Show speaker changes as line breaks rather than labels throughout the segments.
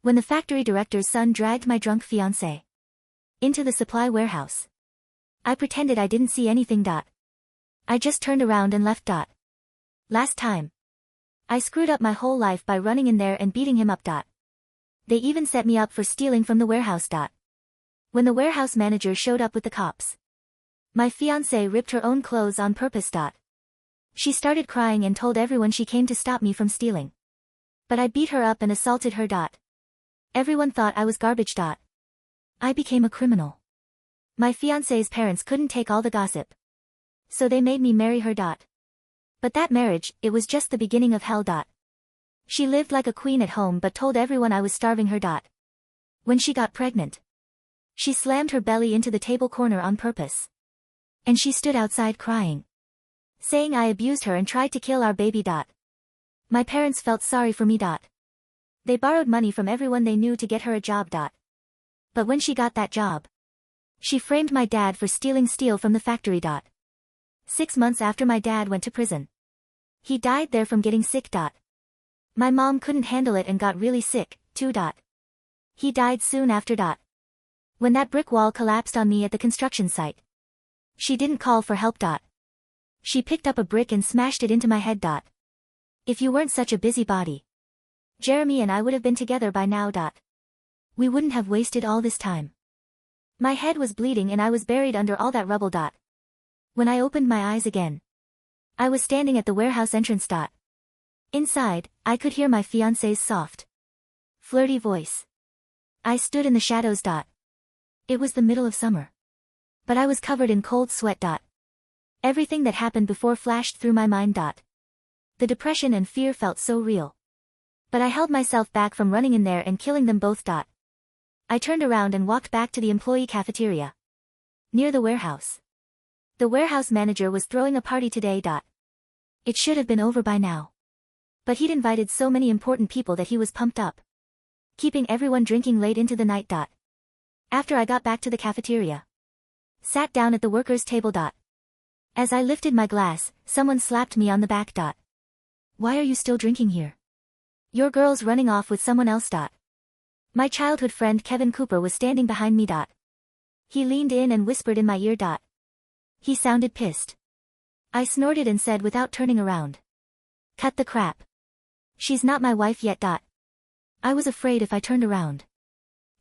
When the factory director's son dragged my drunk fiancé into the supply warehouse, I pretended I didn't see anything. I just turned around and left. Last time, I screwed up my whole life by running in there and beating him up. They even set me up for stealing from the warehouse. When the warehouse manager showed up with the cops, my fiancée ripped her own clothes on purpose. She started crying and told everyone she came to stop me from stealing. But I beat her up and assaulted her. Everyone thought I was garbage. I became a criminal. My fiancé's parents couldn't take all the gossip, so they made me marry her. But that marriage, it was just the beginning of hell. She lived like a queen at home but told everyone I was starving her. When she got pregnant, she slammed her belly into the table corner on purpose. And she stood outside crying, saying I abused her and tried to kill our baby. My parents felt sorry for me. They borrowed money from everyone they knew to get her a job. But when she got that job, she framed my dad for stealing steel from the factory. 6 months after my dad went to prison, he died there from getting sick. My mom couldn't handle it and got really sick, too. He died soon after. When that brick wall collapsed on me at the construction site, she didn't call for help. She picked up a brick and smashed it into my head. If you weren't such a busybody, Jeremy and I would have been together by now. We wouldn't have wasted all this time. My head was bleeding and I was buried under all that rubble. When I opened my eyes again, I was standing at the warehouse entrance. Inside, I could hear my fiancé's soft, flirty voice. I stood in the shadows. It was the middle of summer, but I was covered in cold sweat. Everything that happened before flashed through my mind. The depression and fear felt so real. But I held myself back from running in there and killing them both. I turned around and walked back to the employee cafeteria near the warehouse. The warehouse manager was throwing a party today. It should have been over by now, but he'd invited so many important people that he was pumped up, keeping everyone drinking late into the night. After I got back to the cafeteria, sat down at the workers' table. As I lifted my glass, someone slapped me on the back. Why are you still drinking here? Your girl's running off with someone else. My childhood friend Kevin Cooper was standing behind me. He leaned in and whispered in my ear. He sounded pissed. I snorted and said without turning around, "Cut the crap. She's not my wife yet." I was afraid if I turned around,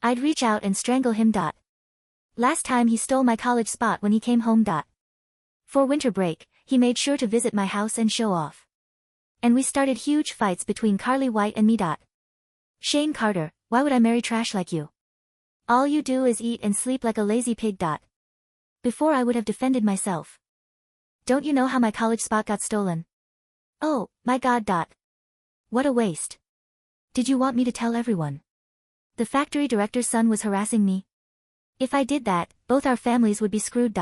I'd reach out and strangle him. Last time he stole my college spot when he came home. For winter break, he made sure to visit my house and show off. And we started huge fights between Carly White and me. Shane Carter, why would I marry trash like you? All you do is eat and sleep like a lazy pig. Before I would have defended myself. Don't you know how my college spot got stolen? Oh, my God. What a waste. Did you want me to tell everyone? The factory director's son was harassing me. If I did that, both our families would be screwed.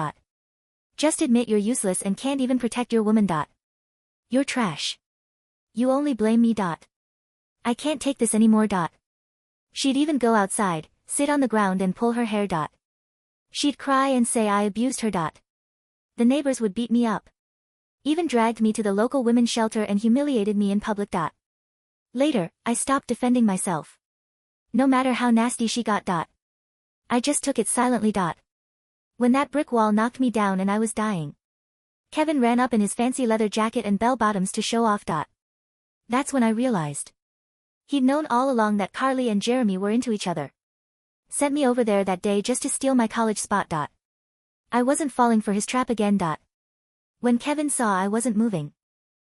Just admit you're useless and can't even protect your woman. You're trash. You only blame me. I can't take this anymore. She'd even go outside, sit on the ground and pull her hair. She'd cry and say I abused her. The neighbors would beat me up. Even dragged me to the local women's shelter and humiliated me in public. Later, I stopped defending myself. No matter how nasty she got. I just took it silently. When that brick wall knocked me down and I was dying, Kevin ran up in his fancy leather jacket and bell-bottoms to show off. That's when I realized. He'd known all along that Carly and Jeremy were into each other. Sent me over there that day just to steal my college spot. I wasn't falling for his trap again. When Kevin saw I wasn't moving,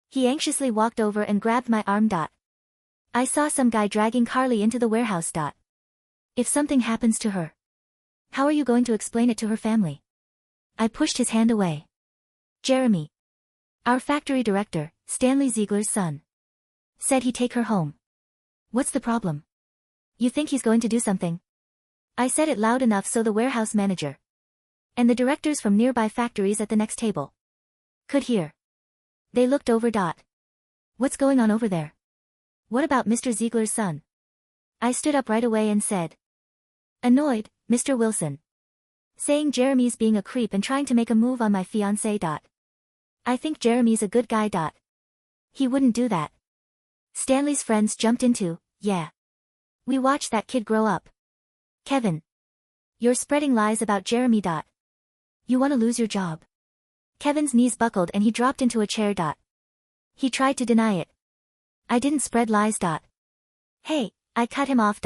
he anxiously walked over and grabbed my arm. I saw some guy dragging Carly into the warehouse. If something happens to her, how are you going to explain it to her family? I pushed his hand away. Jeremy, our factory director, Stanley Ziegler's son, said he'd take her home. What's the problem? You think he's going to do something? I said it loud enough so the warehouse manager and the directors from nearby factories at the next table could hear. They looked over. What's going on over there? What about Mr. Ziegler's son? I stood up right away and said, annoyed, Mr. Wilson, saying Jeremy's being a creep and trying to make a move on my fiancé. I think Jeremy's a good guy. He wouldn't do that. Stanley's friends jumped into, yeah. We watched that kid grow up. Kevin. You're spreading lies about Jeremy. You want to lose your job. Kevin's knees buckled and he dropped into a chair. He tried to deny it. I didn't spread lies. Hey, I cut him off.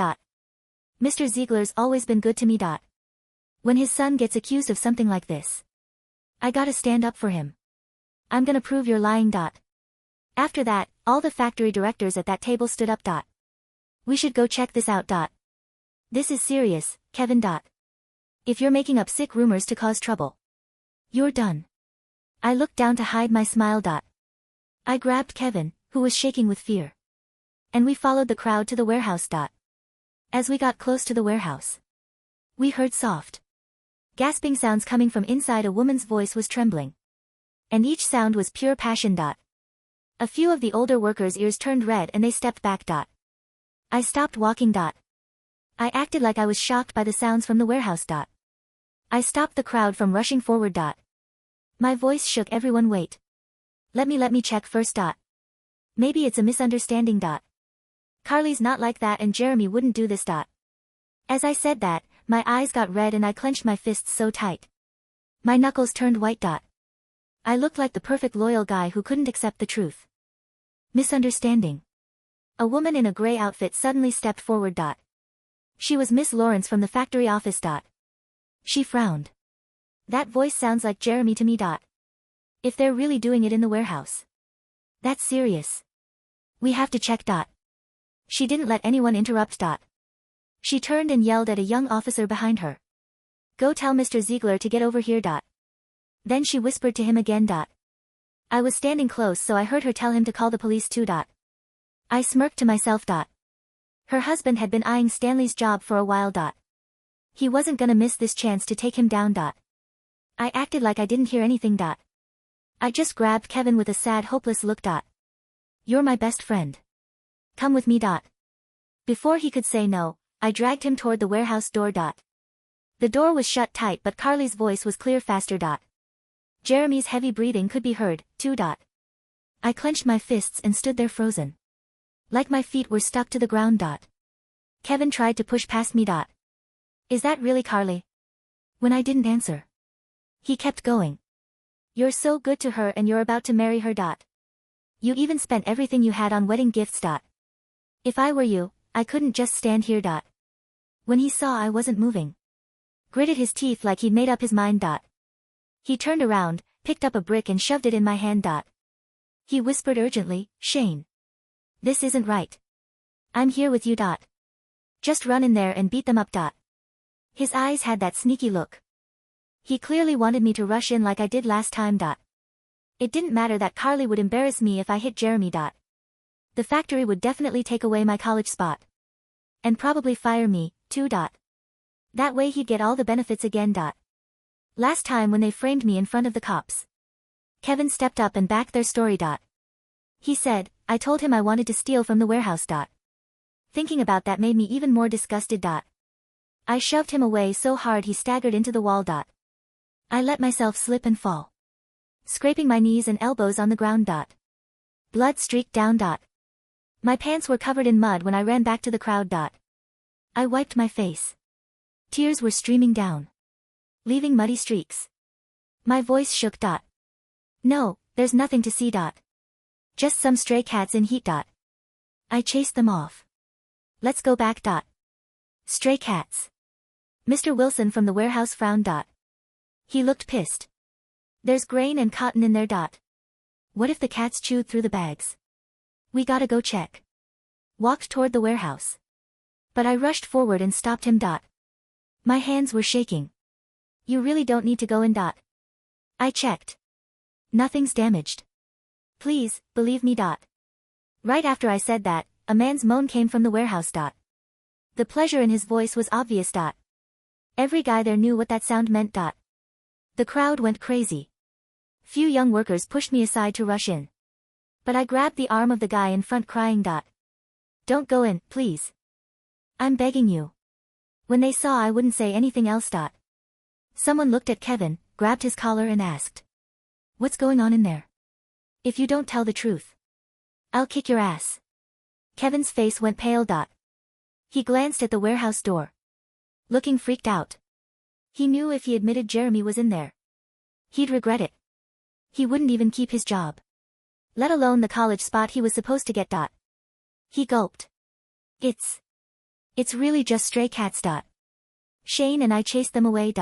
Mr. Ziegler's always been good to me. When his son gets accused of something like this, I gotta stand up for him. I'm gonna prove you're lying. After that, all the factory directors at that table stood up. We should go check this out. This is serious, Kevin. If you're making up sick rumors to cause trouble, you're done. I looked down to hide my smile. I grabbed Kevin, who was shaking with fear, and we followed the crowd to the warehouse. As we got close to the warehouse, we heard soft, gasping sounds coming from inside. A woman's voice was trembling, and each sound was pure passion. A few of the older workers' ears turned red and they stepped back. I stopped walking. I acted like I was shocked by the sounds from the warehouse. I stopped the crowd from rushing forward. My voice shook. Everyone wait. Let me check first. Maybe it's a misunderstanding. Carly's not like that and Jeremy wouldn't do this. As I said that, my eyes got red and I clenched my fists so tight. My knuckles turned white. I looked like the perfect loyal guy who couldn't accept the truth. Misunderstanding. A woman in a gray outfit suddenly stepped forward. She was Miss Lawrence from the factory office. She frowned. That voice sounds like Jeremy to me. If they're really doing it in the warehouse, that's serious. We have to check. She didn't let anyone interrupt. She turned and yelled at a young officer behind her. Go tell Mr. Ziegler to get over here. Then she whispered to him again. I was standing close so I heard her tell him to call the police too. I smirked to myself. Her husband had been eyeing Stanley's job for a while. He wasn't gonna miss this chance to take him down. I acted like I didn't hear anything. I just grabbed Kevin with a sad, hopeless look. You're my best friend. Come with me. Before he could say no, I dragged him toward the warehouse door. The door was shut tight but Carly's voice was clear faster. Jeremy's heavy breathing could be heard, too. I clenched my fists and stood there frozen, like my feet were stuck to the ground. Kevin tried to push past me. Is that really Carly? When I didn't answer, he kept going. You're so good to her and you're about to marry her. You even spent everything you had on wedding gifts. If I were you, I couldn't just stand here. When he saw I wasn't moving, gritted his teeth like he'd made up his mind. He turned around, picked up a brick and shoved it in my hand. He whispered urgently, Shane. This isn't right. I'm here with you. Just run in there and beat them up. His eyes had that sneaky look. He clearly wanted me to rush in like I did last time. It didn't matter that Carly would embarrass me if I hit Jeremy. The factory would definitely take away my college spot. And probably fire me, too. That way he'd get all the benefits again. Last time when they framed me in front of the cops, Kevin stepped up and backed their story. He said, I told him I wanted to steal from the warehouse. Thinking about that made me even more disgusted. I shoved him away so hard he staggered into the wall. I let myself slip and fall, scraping my knees and elbows on the ground. Blood streaked down. My pants were covered in mud when I ran back to the crowd. I wiped my face. Tears were streaming down, leaving muddy streaks. My voice shook. No, there's nothing to see. Just some stray cats in heat. I chased them off. Let's go back. Stray cats. Mr. Wilson from the warehouse frowned. He looked pissed. There's grain and cotton in there. What if the cats chewed through the bags? We gotta go check. Walked toward the warehouse, but I rushed forward and stopped him. My hands were shaking. You really don't need to go in. I checked. Nothing's damaged. Please, believe me. Right after I said that, a man's moan came from the warehouse. The pleasure in his voice was obvious. Every guy there knew what that sound meant. The crowd went crazy. Few young workers pushed me aside to rush in, but I grabbed the arm of the guy in front crying. Don't go in, please. I'm begging you. When they saw I wouldn't say anything else. Someone looked at Kevin, grabbed his collar and asked, What's going on in there? If you don't tell the truth, I'll kick your ass. Kevin's face went pale. He glanced at the warehouse door, looking freaked out. He knew if he admitted Jeremy was in there, he'd regret it. He wouldn't even keep his job, let alone the college spot he was supposed to get. He gulped. It's really just stray cats. Shane and I chased them away.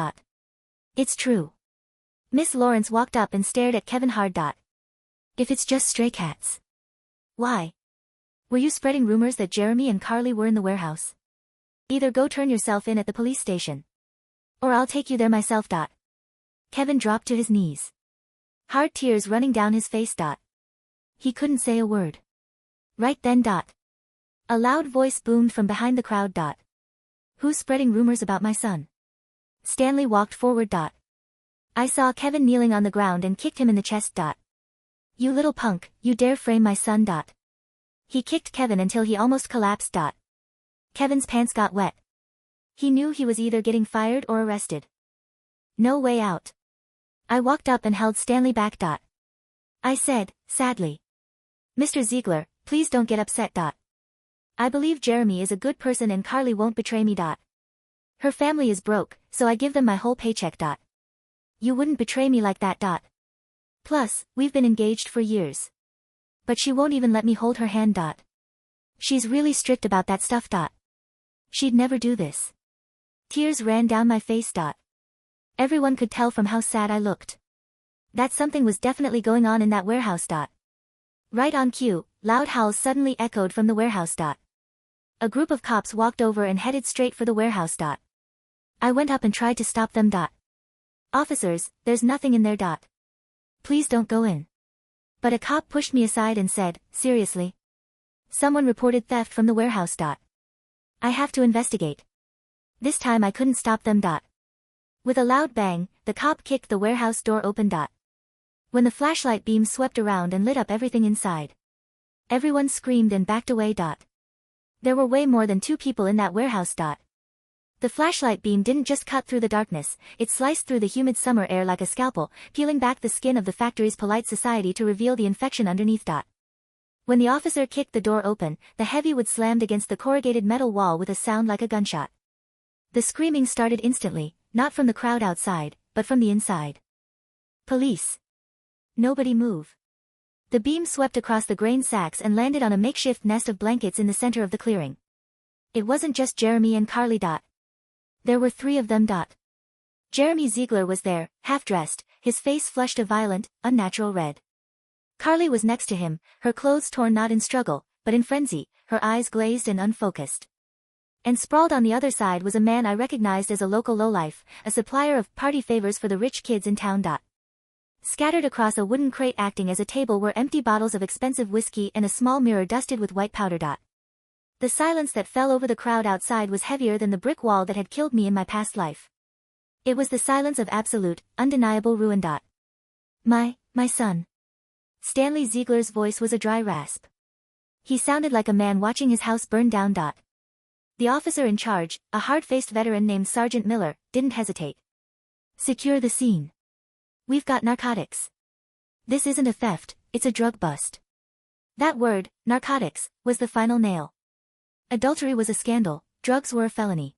It's true. Miss Lawrence walked up and stared at Kevin hard. If it's just stray cats, why were you spreading rumors that Jeremy and Carly were in the warehouse? Either go turn yourself in at the police station, or I'll take you there myself. Kevin dropped to his knees, hard tears running down his face. He couldn't say a word. Right then. A loud voice boomed from behind the crowd. Who's spreading rumors about my son? Stanley walked forward. I saw Kevin kneeling on the ground and kicked him in the chest. You little punk, you dare frame my son. He kicked Kevin until he almost collapsed. Kevin's pants got wet. He knew he was either getting fired or arrested. No way out. I walked up and held Stanley back. I said, sadly, Mr. Ziegler, please don't get upset. I believe Jeremy is a good person and Carly won't betray me. Her family is broke, so I give them my whole paycheck. You wouldn't betray me like that. Plus, we've been engaged for years. But she won't even let me hold her hand. She's really strict about that stuff. She'd never do this. Tears ran down my face. Everyone could tell from how sad I looked that something was definitely going on in that warehouse. Right on cue, loud howls suddenly echoed from the warehouse. A group of cops walked over and headed straight for the warehouse. I went up and tried to stop them. Officers, there's nothing in there. Please don't go in. But a cop pushed me aside and said, seriously? Someone reported theft from the warehouse. I have to investigate. This time I couldn't stop them. With a loud bang, the cop kicked the warehouse door open. When the flashlight beam swept around and lit up everything inside, everyone screamed and backed away. There were way more than 2 people in that warehouse. The flashlight beam didn't just cut through the darkness, it sliced through the humid summer air like a scalpel, peeling back the skin of the factory's polite society to reveal the infection underneath. When the officer kicked the door open, the heavy wood slammed against the corrugated metal wall with a sound like a gunshot. The screaming started instantly, not from the crowd outside, but from the inside. Police. Nobody move. The beam swept across the grain sacks and landed on a makeshift nest of blankets in the center of the clearing. It wasn't just Jeremy and Carly. There were 3 of them. Jeremy Ziegler was there, half-dressed, his face flushed a violent, unnatural red. Carly was next to him, her clothes torn not in struggle, but in frenzy, her eyes glazed and unfocused. And sprawled on the other side was a man I recognized as a local lowlife, a supplier of party favors for the rich kids in town. Scattered across a wooden crate acting as a table were empty bottles of expensive whiskey and a small mirror dusted with white powder. The silence that fell over the crowd outside was heavier than the brick wall that had killed me in my past life. It was the silence of absolute, undeniable ruin. My son. Stanley Ziegler's voice was a dry rasp. He sounded like a man watching his house burn down. The officer in charge, a hard-faced veteran named Sergeant Miller, didn't hesitate. Secure the scene. We've got narcotics. This isn't a theft, it's a drug bust. That word, narcotics, was the final nail. Adultery was a scandal, drugs were a felony.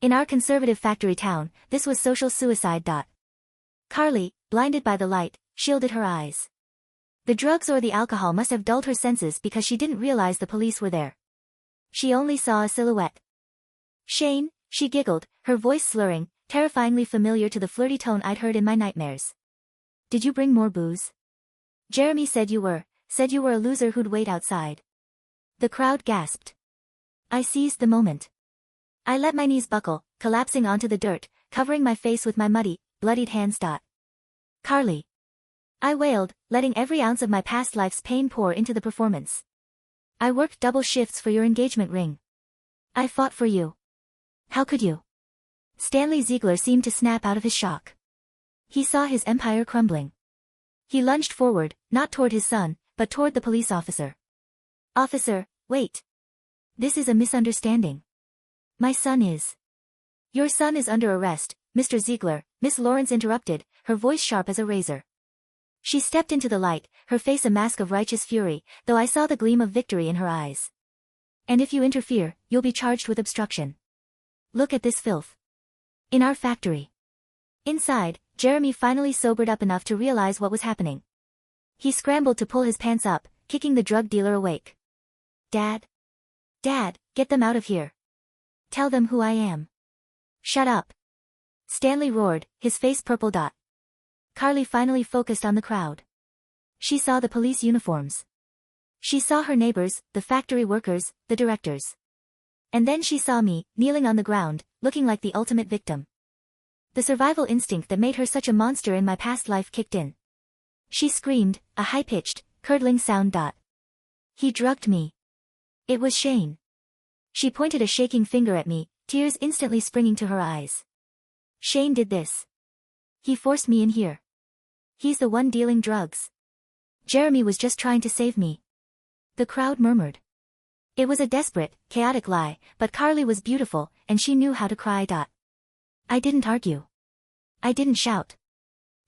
In our conservative factory town, this was social suicide. Carly, blinded by the light, shielded her eyes. The drugs or the alcohol must have dulled her senses because she didn't realize the police were there. She only saw a silhouette. Shane, she giggled, her voice slurring, terrifyingly familiar to the flirty tone I'd heard in my nightmares. Did you bring more booze? Jeremy said you were a loser who'd wait outside. The crowd gasped. I seized the moment. I let my knees buckle, collapsing onto the dirt, covering my face with my muddy, bloodied hands. Carly. I wailed, letting every ounce of my past life's pain pour into the performance. I worked double shifts for your engagement ring. I fought for you. How could you? Stanley Ziegler seemed to snap out of his shock. He saw his empire crumbling. He lunged forward, not toward his son, but toward the police officer. Officer, wait. This is a misunderstanding. My son is. Your son is under arrest, Mr. Ziegler, Miss Lawrence interrupted, her voice sharp as a razor. She stepped into the light, her face a mask of righteous fury, though I saw the gleam of victory in her eyes. And if you interfere, you'll be charged with obstruction. Look at this filth. In our factory. Inside, Jeremy finally sobered up enough to realize what was happening. He scrambled to pull his pants up, kicking the drug dealer awake. Dad? Dad, get them out of here. Tell them who I am. Shut up. Stanley roared, his face purple. Carly finally focused on the crowd. She saw the police uniforms. She saw her neighbors, the factory workers, the directors. And then she saw me, kneeling on the ground, looking like the ultimate victim. The survival instinct that made her such a monster in my past life kicked in. She screamed, a high-pitched, curdling sound. He drugged me. It was Shane. She pointed a shaking finger at me, tears instantly springing to her eyes. Shane did this. He forced me in here. He's the one dealing drugs. Jeremy was just trying to save me. The crowd murmured. It was a desperate, chaotic lie, but Carly was beautiful, and she knew how to cry. I didn't argue. I didn't shout.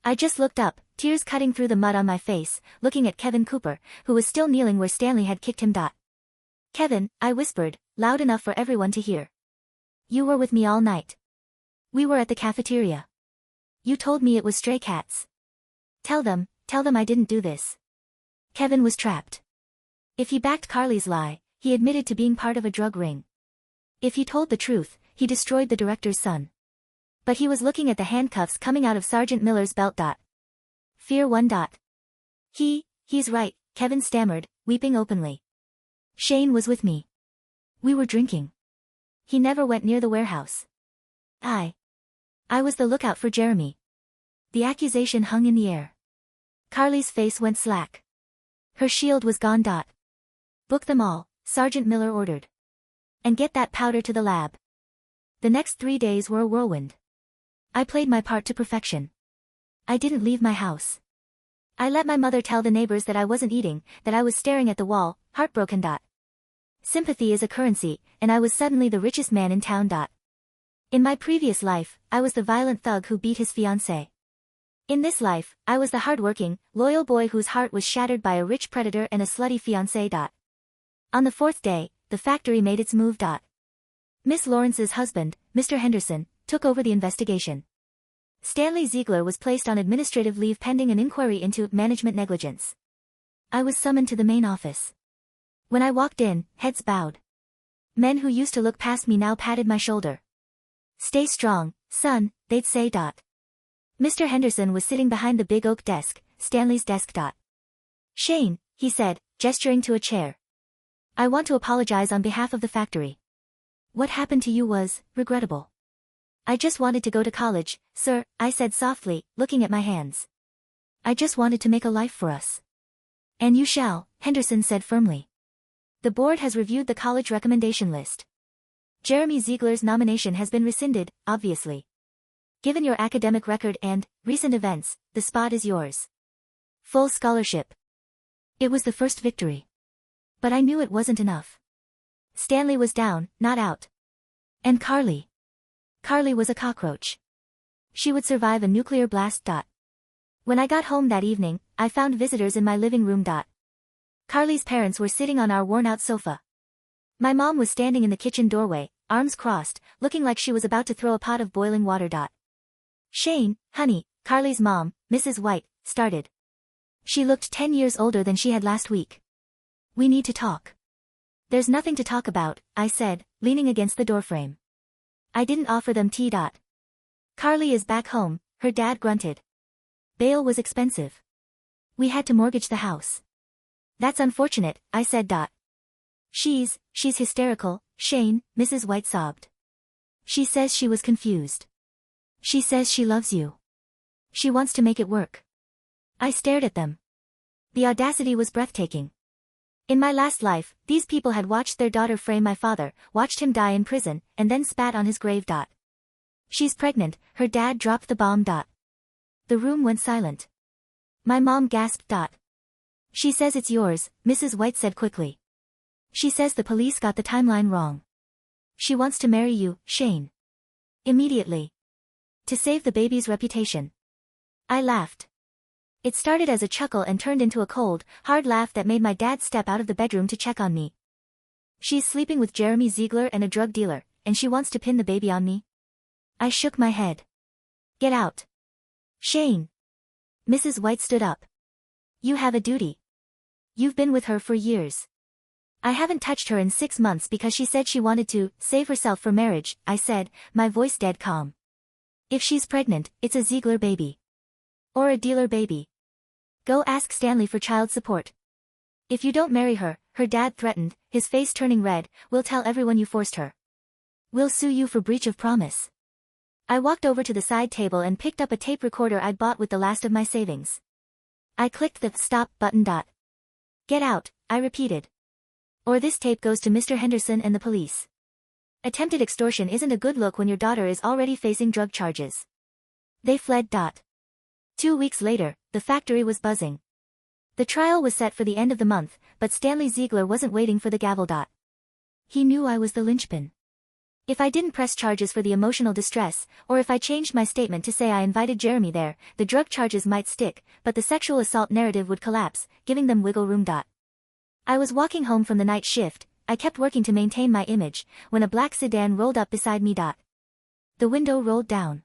I just looked up, tears cutting through the mud on my face, looking at Kevin Cooper, who was still kneeling where Stanley had kicked him. Kevin, I whispered, loud enough for everyone to hear. You were with me all night. We were at the cafeteria. You told me it was stray cats. Tell them I didn't do this. Kevin was trapped. If he backed Carly's lie, he admitted to being part of a drug ring. If he told the truth, he destroyed the director's son. But he was looking at the handcuffs coming out of Sergeant Miller's belt. Fear one. He's right, Kevin stammered, weeping openly. Shane was with me. We were drinking. He never went near the warehouse. I was the lookout for Jeremy. The accusation hung in the air. Carly's face went slack. Her shield was gone. Book them all, Sergeant Miller ordered. And get that powder to the lab. The next 3 days were a whirlwind. I played my part to perfection. I didn't leave my house. I let my mother tell the neighbors that I wasn't eating, that I was staring at the wall, heartbroken. Sympathy is a currency, and I was suddenly the richest man in town. In my previous life, I was the violent thug who beat his fiance. In this life, I was the hardworking, loyal boy whose heart was shattered by a rich predator and a slutty fiance. On the 4th day, the factory made its move. Miss Lawrence's husband, Mr. Henderson, took over the investigation. Stanley Ziegler was placed on administrative leave pending an inquiry into management negligence. I was summoned to the main office. When I walked in, heads bowed. Men who used to look past me now patted my shoulder. Stay strong, son, they'd say. Mr. Henderson was sitting behind the big oak desk, Stanley's desk. Shane, he said, gesturing to a chair. I want to apologize on behalf of the factory. What happened to you was regrettable. I just wanted to go to college, sir, I said softly, looking at my hands. I just wanted to make a life for us. And you shall, Henderson said firmly. The board has reviewed the college recommendation list. Jeremy Ziegler's nomination has been rescinded, obviously. Given your academic record and recent events, the spot is yours. Full scholarship. It was the first victory. But I knew it wasn't enough. Stanley was down, not out. And Carly. Carly was a cockroach. She would survive a nuclear blast. When I got home that evening, I found visitors in my living room. Carly's parents were sitting on our worn-out sofa. My mom was standing in the kitchen doorway, arms crossed, looking like she was about to throw a pot of boiling water. Shane, honey, Carly's mom, Mrs. White, started. She looked 10 years older than she had last week. We need to talk. There's nothing to talk about, I said, leaning against the doorframe. I didn't offer them tea. Carly is back home, her dad grunted. Bail was expensive. We had to mortgage the house. That's unfortunate, I said. She's hysterical, Shane, Mrs. White sobbed. She says she was confused. She says she loves you. She wants to make it work. I stared at them. The audacity was breathtaking. In my last life, these people had watched their daughter frame my father, watched him die in prison, and then spat on his grave. She's pregnant, her dad dropped the bomb. The room went silent. My mom gasped. She says it's yours, Mrs. White said quickly. She says the police got the timeline wrong. She wants to marry you, Shane. Immediately. To save the baby's reputation. I laughed. It started as a chuckle and turned into a cold, hard laugh that made my dad step out of the bedroom to check on me. She's sleeping with Jeremy Ziegler and a drug dealer, and she wants to pin the baby on me? I shook my head. Get out. Shane. Mrs. White stood up. You have a duty. You've been with her for years. I haven't touched her in 6 months because she said she wanted to save herself for marriage, I said, my voice dead calm. If she's pregnant, it's a Ziegler baby. Or a dealer baby. Go ask Stanley for child support. If you don't marry her, her dad threatened, his face turning red, we'll tell everyone you forced her. We'll sue you for breach of promise. I walked over to the side table and picked up a tape recorder I'd bought with the last of my savings. I clicked the stop button. Get out, I repeated. Or this tape goes to Mr. Henderson and the police. Attempted extortion isn't a good look when your daughter is already facing drug charges. They fled. 2 weeks later, the factory was buzzing. The trial was set for the end of the month, but Stanley Ziegler wasn't waiting for the gavel. He knew I was the linchpin. If I didn't press charges for the emotional distress, or if I changed my statement to say I invited Jeremy there, the drug charges might stick, but the sexual assault narrative would collapse, giving them wiggle room. I was walking home from the night shift, I kept working to maintain my image, when a black sedan rolled up beside me. The window rolled down.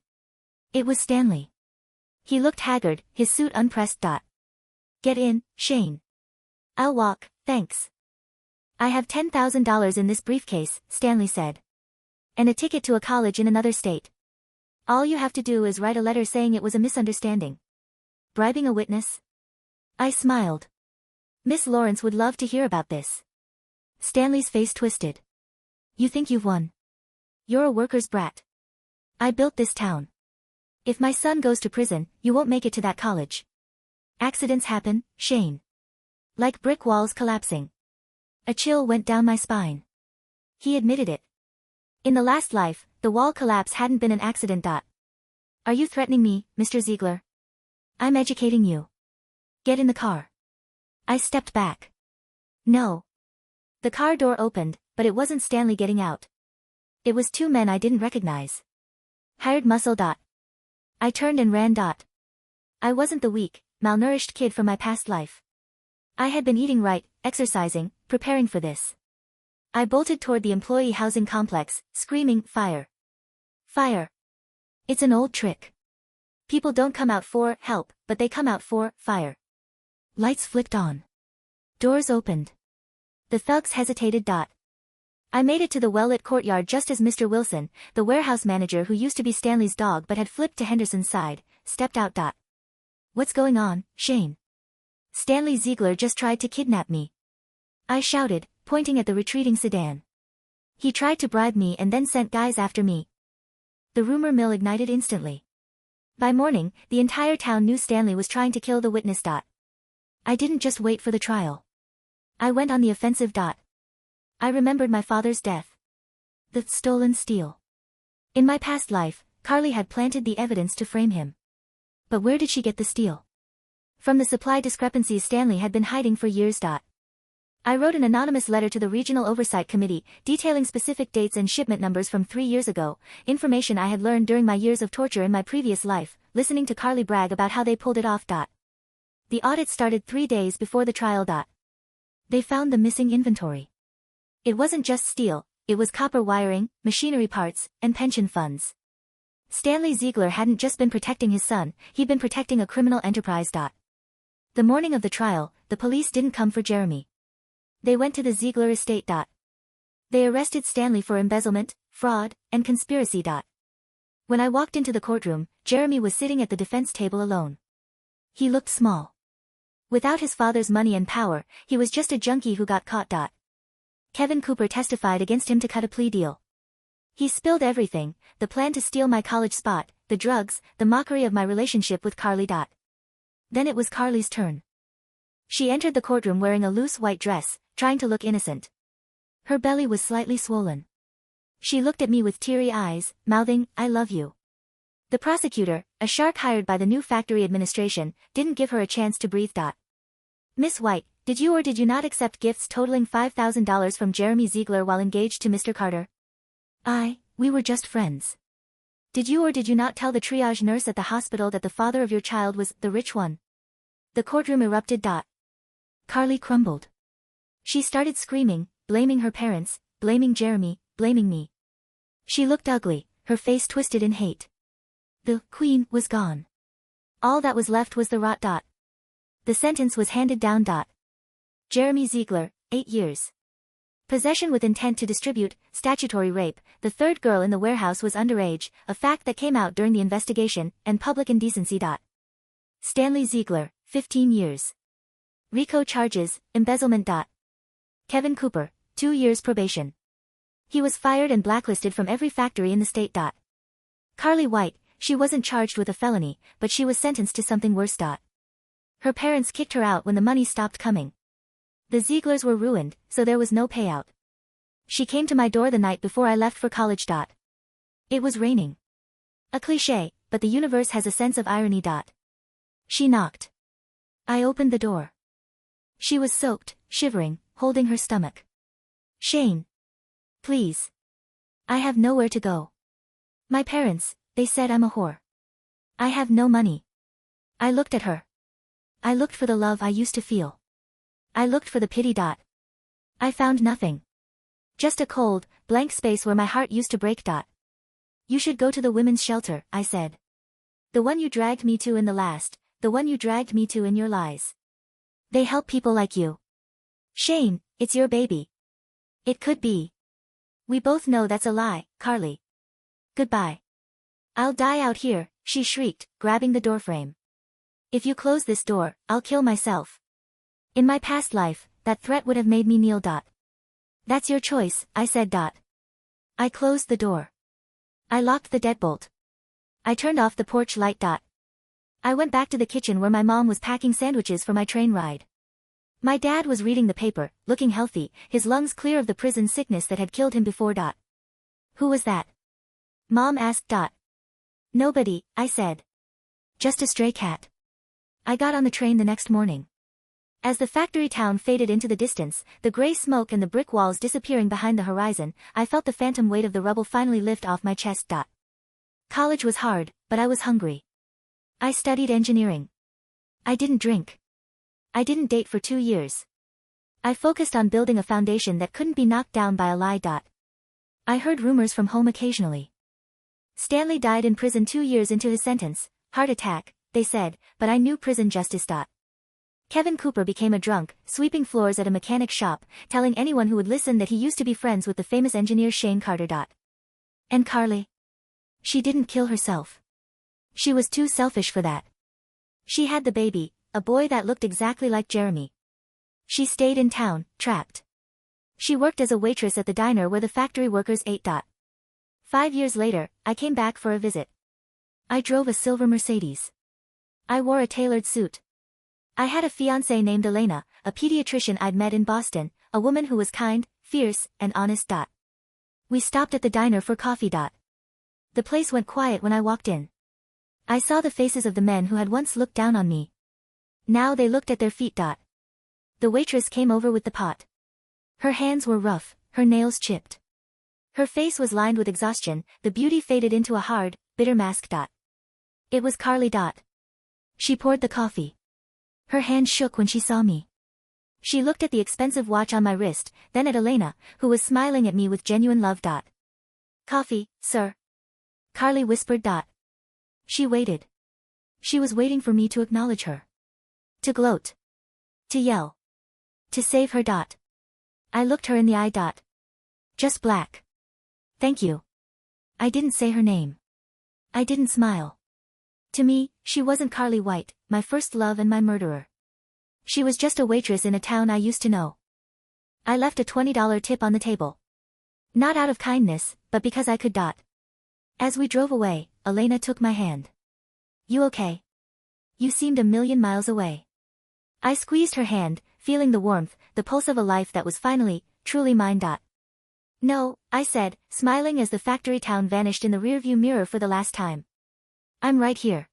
It was Stanley. He looked haggard, his suit unpressed. Get in, Shane. I'll walk, thanks. I have $10,000 in this briefcase, Stanley said. And a ticket to a college in another state. All you have to do is write a letter saying it was a misunderstanding. Bribing a witness? I smiled. Miss Lawrence would love to hear about this. Stanley's face twisted. You think you've won? You're a worker's brat. I built this town. If my son goes to prison, you won't make it to that college. Accidents happen, Shane. Like brick walls collapsing. A chill went down my spine. He admitted it. In the last life, the wall collapse hadn't been an accident. Are you threatening me, Mr. Ziegler? I'm educating you. Get in the car. I stepped back. No. The car door opened, but it wasn't Stanley getting out. It was 2 men I didn't recognize. Hired muscle. I turned and ran. I wasn't the weak, malnourished kid from my past life. I had been eating right, exercising, preparing for this. I bolted toward the employee housing complex, screaming, fire. Fire. It's an old trick. People don't come out for help, but they come out for fire. Lights flicked on. Doors opened. The thugs hesitated. I made it to the well-lit courtyard just as Mr. Wilson, the warehouse manager who used to be Stanley's dog but had flipped to Henderson's side, stepped out. What's going on, Shane? Stanley Ziegler just tried to kidnap me. I shouted, pointing at the retreating sedan. He tried to bribe me and then sent guys after me. The rumor mill ignited instantly. By morning, the entire town knew Stanley was trying to kill the witness. I didn't just wait for the trial. I went on the offensive. I remembered my father's death. The stolen steel. In my past life, Carly had planted the evidence to frame him. But where did she get the steel? From the supply discrepancies Stanley had been hiding for years. I wrote an anonymous letter to the Regional Oversight Committee, detailing specific dates and shipment numbers from 3 years ago, information I had learned during my years of torture in my previous life, listening to Carly brag about how they pulled it off. The audit started 3 days before the trial. They found the missing inventory. It wasn't just steel, it was copper wiring, machinery parts, and pension funds. Stanley Ziegler hadn't just been protecting his son, he'd been protecting a criminal enterprise. The morning of the trial, the police didn't come for Jeremy. They went to the Ziegler estate. They arrested Stanley for embezzlement, fraud, and conspiracy. When I walked into the courtroom, Jeremy was sitting at the defense table alone. He looked small. Without his father's money and power, he was just a junkie who got caught. Kevin Cooper testified against him to cut a plea deal. He spilled everything, the plan to steal my college spot, the drugs, the mockery of my relationship with Carly. Then it was Carly's turn. She entered the courtroom wearing a loose white dress, trying to look innocent. Her belly was slightly swollen. She looked at me with teary eyes, mouthing, "I love you." The prosecutor, a shark hired by the new factory administration, didn't give her a chance to breathe. "Miss White, did you or did you not accept gifts totaling $5,000 from Jeremy Ziegler while engaged to Mr. Carter?" We were just friends." "Did you or did you not tell the triage nurse at the hospital that the father of your child was the rich one?" The courtroom erupted. Carly crumbled. She started screaming, blaming her parents, blaming Jeremy, blaming me. She looked ugly, her face twisted in hate. The queen was gone. All that was left was the rot. The sentence was handed down. Jeremy Ziegler, 8 years. Possession with intent to distribute, statutory rape. The third girl in the warehouse was underage, a fact that came out during the investigation, and public indecency. Stanley Ziegler, 15 years. RICO charges, embezzlement. Kevin Cooper, 2 years probation. He was fired and blacklisted from every factory in the state. Carly White, she wasn't charged with a felony, but she was sentenced to something worse. Her parents kicked her out when the money stopped coming. The Zieglers were ruined, so there was no payout. She came to my door the night before I left for college. It was raining. A cliché, but the universe has a sense of irony. She knocked. I opened the door. She was soaked, shivering, holding her stomach. Shane. Please. I have nowhere to go. My parents, they said I'm a whore. I have no money. I looked at her. I looked for the love I used to feel. I looked for the pity. I found nothing. Just a cold, blank space where my heart used to break. You should go to the women's shelter, I said. The one you dragged me to in the last, the one you dragged me to in your lies. They help people like you. Shane, it's your baby. It could be. We both know that's a lie, Carly. Goodbye. I'll die out here, she shrieked, grabbing the doorframe. If you close this door, I'll kill myself. In my past life, that threat would have made me kneel. That's your choice, I said. I closed the door. I locked the deadbolt. I turned off the porch light. I went back to the kitchen where my mom was packing sandwiches for my train ride. My dad was reading the paper, looking healthy, his lungs clear of the prison sickness that had killed him before. Who was that? Mom asked. Nobody, I said. Just a stray cat. I got on the train the next morning. As the factory town faded into the distance, the gray smoke and the brick walls disappearing behind the horizon, I felt the phantom weight of the rubble finally lift off my chest. College was hard, but I was hungry. I studied engineering. I didn't drink. I didn't date for 2 years. I focused on building a foundation that couldn't be knocked down by a lie. I heard rumors from home occasionally. Stanley died in prison 2 years into his sentence, heart attack, they said, but I knew prison justice. Kevin Cooper became a drunk, sweeping floors at a mechanic shop, telling anyone who would listen that he used to be friends with the famous engineer Shane Carter. And Carly? She didn't kill herself. She was too selfish for that. She had the baby, a boy that looked exactly like Jeremy. She stayed in town, trapped. She worked as a waitress at the diner where the factory workers ate. 5 years later, I came back for a visit. I drove a silver Mercedes. I wore a tailored suit. I had a fiance named Elena, a pediatrician I'd met in Boston, a woman who was kind, fierce, and honest. We stopped at the diner for coffee. The place went quiet when I walked in. I saw the faces of the men who had once looked down on me. Now they looked at their feet. The waitress came over with the pot. Her hands were rough, her nails chipped. Her face was lined with exhaustion, the beauty faded into a hard, bitter mask. It was Carly. She poured the coffee. Her hand shook when she saw me. She looked at the expensive watch on my wrist, then at Elena, who was smiling at me with genuine love. Coffee, sir. Carly whispered. She waited. She was waiting for me to acknowledge her. To gloat. To yell. To save her. I looked her in the eye. Just black. Thank you. I didn't say her name. I didn't smile. To me, she wasn't Carly White, my first love and my murderer. She was just a waitress in a town I used to know. I left a $20 tip on the table. Not out of kindness, but because I could. As we drove away, Elena took my hand. You okay? You seemed a million miles away. I squeezed her hand, feeling the warmth, the pulse of a life that was finally, truly mine. No, I said, smiling as the factory town vanished in the rearview mirror for the last time. I'm right here.